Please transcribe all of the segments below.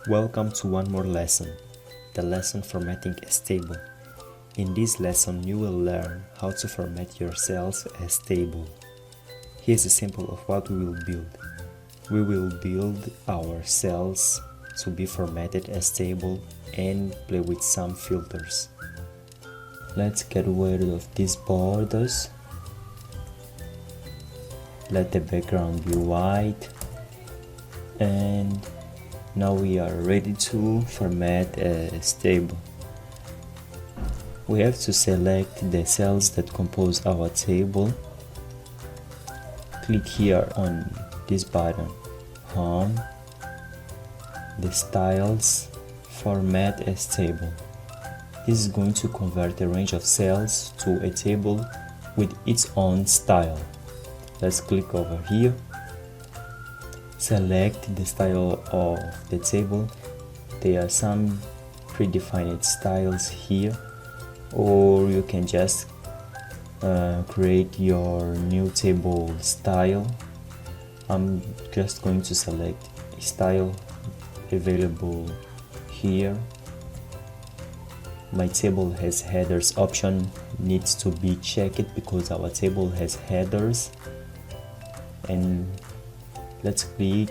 Welcome to one more lesson, the lesson formatting as table. In this lesson you will learn how to format your cells as table. Here's a sample of what we will build. We will build our cells to be formatted as table and play with some filters. Let's get rid of these borders. Let the background be white, and now we are ready to format as table. We have to select the cells that compose our table. Click here on this button, Home, the Styles, Format as Table. This is going to convert a range of cells to a table with its own style. Let's click over here. Select the style of the table. There are some predefined styles here, or you can just create your new table style. I'm just going to select a style available here. My table has headers option needs to be checked because our table has headers, and let's click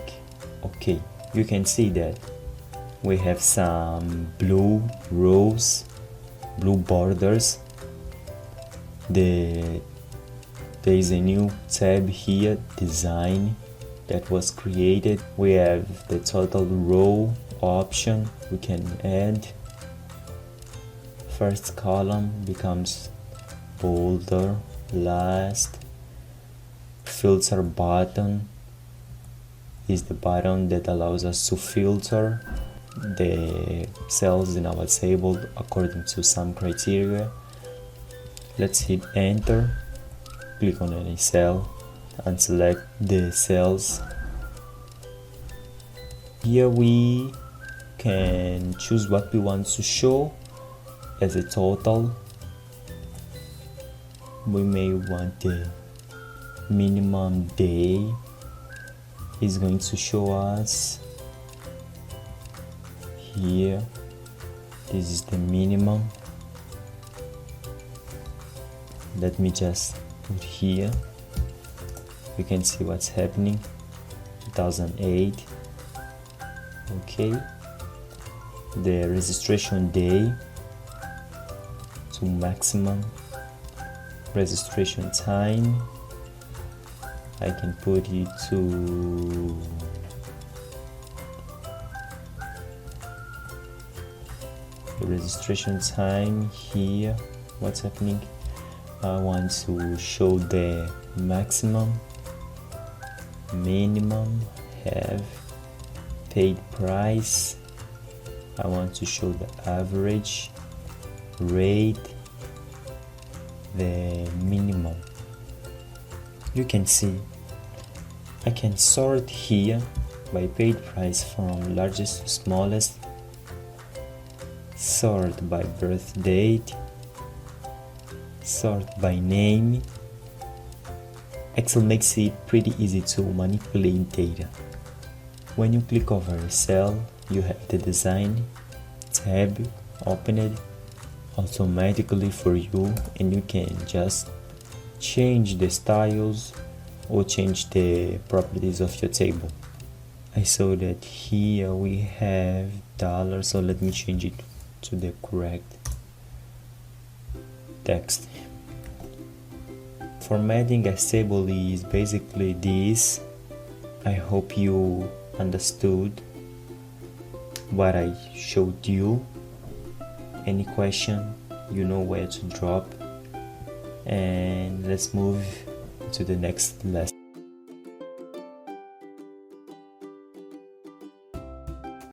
OK. You can see that we have some blue rows, blue borders. There is a new tab here, Design, that was created. We have the total row option we can add. First column becomes bolder, last. Filter button is the button that allows us to filter the cells in our table according to some criteria. Let's hit enter, click on any cell and select the cells. Here we can choose what we want to show as a total. We may want the minimum day is going to show us here. This is the minimum. Let me just put here. You can see what's happening. 2008. Okay. The registration day to maximum. Registration time, I can put it to the registration time here. What's happening? I want to show the maximum, minimum, have, paid price. I want to show the average, rate, the minimum. You can see I can sort here by paid price from largest to smallest, sort by birth date, sort by name. Excel makes it pretty easy to manipulate data. When you click over a cell, you have the design tab opened automatically for you, and you can just change the styles or change the properties of your table. I saw that here we have dollars, so let me change it to the correct text. Formatting as table is basically this. I hope you understood what I showed you. Any question, you know where to drop, and let's move to the next lesson.